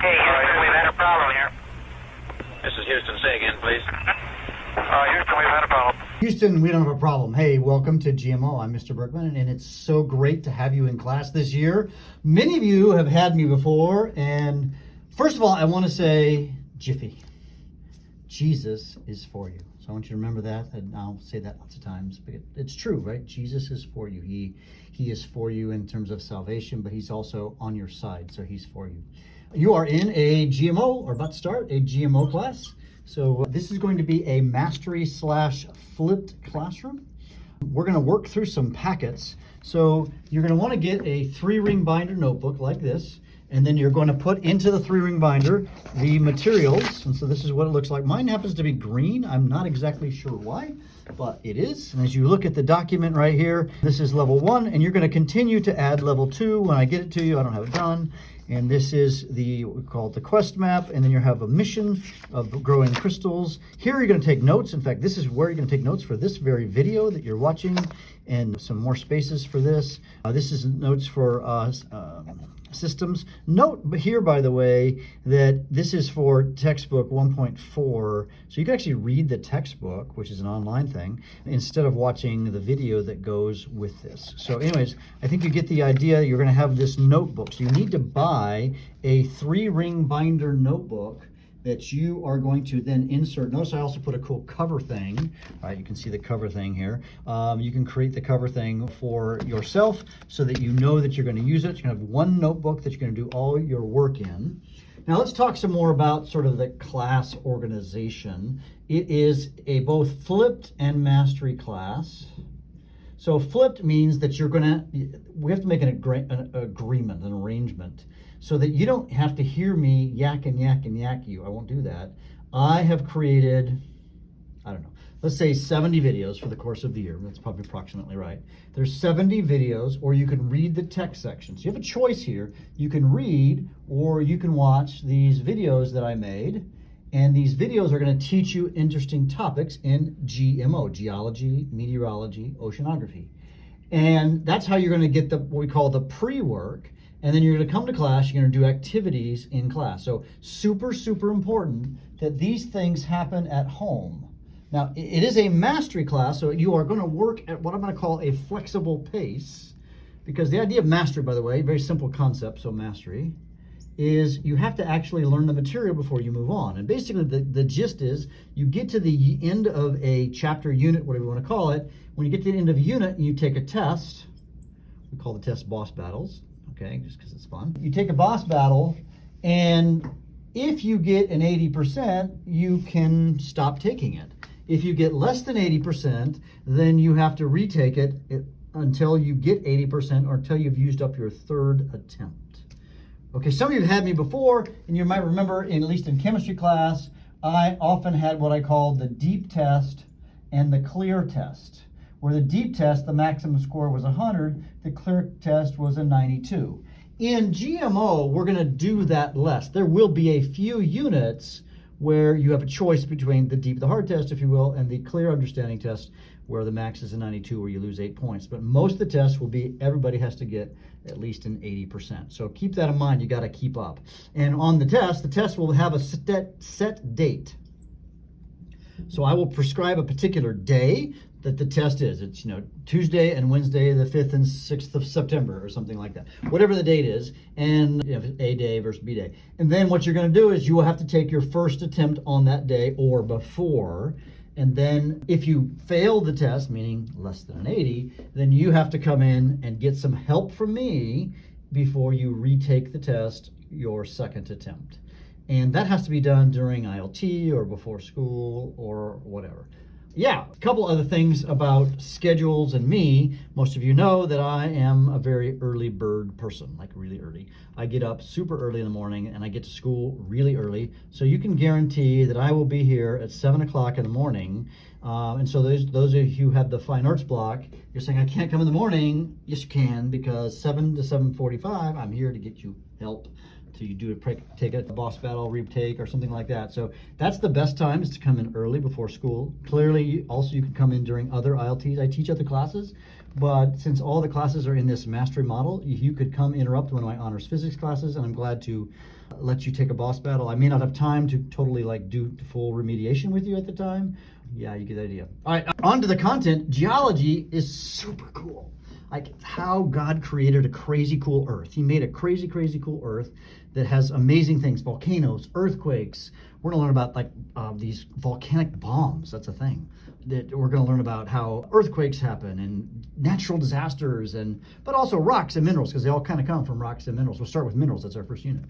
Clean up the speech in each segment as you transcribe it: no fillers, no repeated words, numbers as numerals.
Hey, Houston, we've had a problem here. This is Houston. Say again, please. Houston, we've had a problem. Houston, we don't have a problem. Hey, welcome to GMO. I'm Mr. Bergmann, and it's so great to have you in class this year. Many of you have had me before, and first of all, I want to say, Jiffy, Jesus is for you. So I want you to remember that, and I'll say that lots of times, but it's true, right? Jesus is for you. He is for you in terms of salvation, but he's also on your side, so he's for you. You are in a GMO, or about to start, a GMO class. So this is going to be a mastery/flipped classroom. We're going to work through some packets. So you're going to want to get a 3-ring binder notebook like this, and then you're going to put into the 3-ring binder the materials. And so this is what it looks like. Mine happens to be green. I'm not exactly sure why, but it is. And as you look at the document right here, this is level 1, and you're going to continue to add level 2 when I get it to you. I don't have it done. And this is what we call the quest map, and then you have a mission of growing crystals. Here you're going to take notes. In fact, this is where you're going to take notes for this very video that you're watching, and some more spaces for this. This is notes for systems. Note here, by the way, that this is for textbook 1.4, so you can actually read the textbook, which is an online thing, instead of watching the video that goes with this. So anyways, I think you get the idea. You're going to have this notebook, so you need to buy a 3-ring binder notebook that you are going to then insert. Notice I also put a cool cover thing. All right, you can see the cover thing here. You can create the cover thing for yourself so that you know that you're going to use it. You're going to have one notebook that you're going to do all your work in. Now let's talk some more about sort of the class organization. It is a both flipped and mastery class. So flipped means that we have to make an agreement, an arrangement, so that you don't have to hear me yak you. I won't do that. I have created, I don't know, let's say 70 videos for the course of the year. That's probably approximately right. There's 70 videos, or you can read the text section. So you have a choice here. You can read, or you can watch these videos that I made. And these videos are going to teach you interesting topics in GMO, Geology, Meteorology, Oceanography. And that's how you're going to get what we call the pre-work. And then you're going to come to class, you're going to do activities in class. So super, super important that these things happen at home. Now, it is a mastery class, so you are going to work at what I'm going to call a flexible pace. Because the idea of mastery, by the way, very simple concept, so mastery, is you have to actually learn the material before you move on. And basically the gist is you get to the end of a chapter, unit, whatever you want to call it. When you get to the end of a unit, you take a test. We call the test boss battles, okay, just because it's fun. You take a boss battle, and if you get an 80%, you can stop taking it. If you get less than 80%, then you have to retake it until you get 80% or until you've used up your 3rd attempt. Okay, some of you have had me before, and you might remember, at least in chemistry class, I often had what I called the deep test and the clear test. Where the deep test, the maximum score was 100, the clear test was a 92. In GMO, we're going to do that less. There will be a few units where you have a choice between the hard test, if you will, and the clear understanding test, where the max is a 92, where you lose 8 points. But most of the tests will be, everybody has to get at least an 80%. So keep that in mind, you got to keep up. And on the test will have a set date. So I will prescribe a particular day that the test is. It's Tuesday and Wednesday, the 5th and 6th of September, or something like that. Whatever the date is, and A day versus B day. And then what you're going to do is you will have to take your first attempt on that day or before. And then if you fail the test, meaning less than an 80, then you have to come in and get some help from me before you retake the test your 2nd attempt. And that has to be done during ILT or before school or whatever. Yeah, a couple other things about schedules and me. Most of you know that I am a very early bird person, like really early. I get up super early in the morning and I get to school really early. So you can guarantee that I will be here at 7 o'clock in the morning. And so those of you who have the fine arts block, you're saying, I can't come in the morning. Yes, you can, because 7 to 7:45, I'm here to get you help. So you do take a boss battle retake or something like that. So that's the best time, is to come in early before school. Clearly, also you can come in during other ILTs. I teach other classes, but since all the classes are in this mastery model, you could come interrupt one of my honors physics classes, and I'm glad to let you take a boss battle. I may not have time to totally like do full remediation with you at the time. Yeah, you get the idea. All right, on to the content. Geology is super cool. Like how God created a crazy cool Earth. He made a crazy, crazy cool Earth that has amazing things, volcanoes, earthquakes. We're gonna learn about like these volcanic bombs, that's a thing. That we're gonna learn about how earthquakes happen and natural disasters, but also rocks and minerals, because they all kind of come from rocks and minerals. We'll start with minerals, that's our first unit.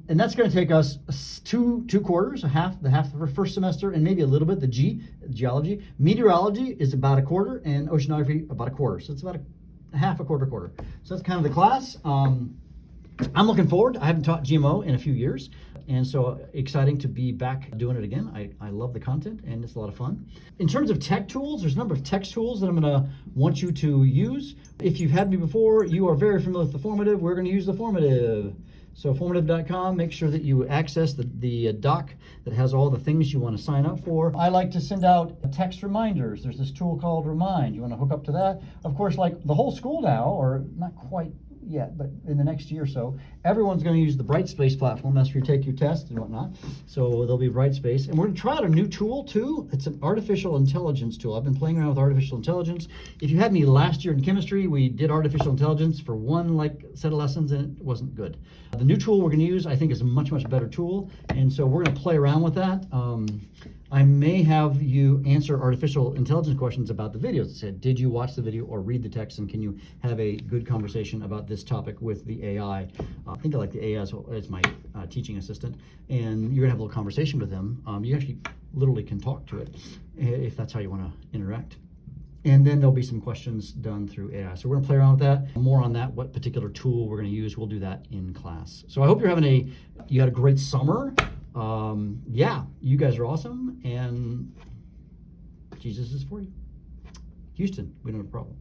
And that's gonna take us two quarters, the half of our first semester, and maybe a little bit, geology. Meteorology is about a quarter, and oceanography about a quarter. So it's about a half, a quarter. So that's kind of the class. I'm looking forward. I haven't taught GMO in a few years, and so exciting to be back doing it again. I love the content, and it's a lot of fun. In terms of tech tools, there's a number of text tools that I'm going to want you to use. If you've had me before, you are very familiar with the formative. We're going to use the formative. So formative.com, make sure that you access the doc that has all the things you want to sign up for. I like to send out text reminders. There's this tool called Remind. You want to hook up to that. Of course, like the whole school now, or not quite yet, but in the next year or so, everyone's going to use the Brightspace platform. That's where you take your test and whatnot. So there'll be Brightspace. And we're going to try out a new tool too. It's an artificial intelligence tool. I've been playing around with artificial intelligence. If you had me last year in chemistry, we did artificial intelligence for one set of lessons, and it wasn't good. The new tool we're going to use, I think, is a much, much better tool. And so we're going to play around with that. I may have you answer artificial intelligence questions about the videos. It said, did you watch the video or read the text, and can you have a good conversation about this topic with the AI? I think I like the AI as my teaching assistant, and you're gonna have a little conversation with them. You actually literally can talk to it if that's how you wanna interact. And then there'll be some questions done through AI. So we're gonna play around with that. More on that, what particular tool we're gonna use, we'll do that in class. So I hope you had a great summer. Yeah, you guys are awesome, and Jesus is for you. Houston, we don't have a problem.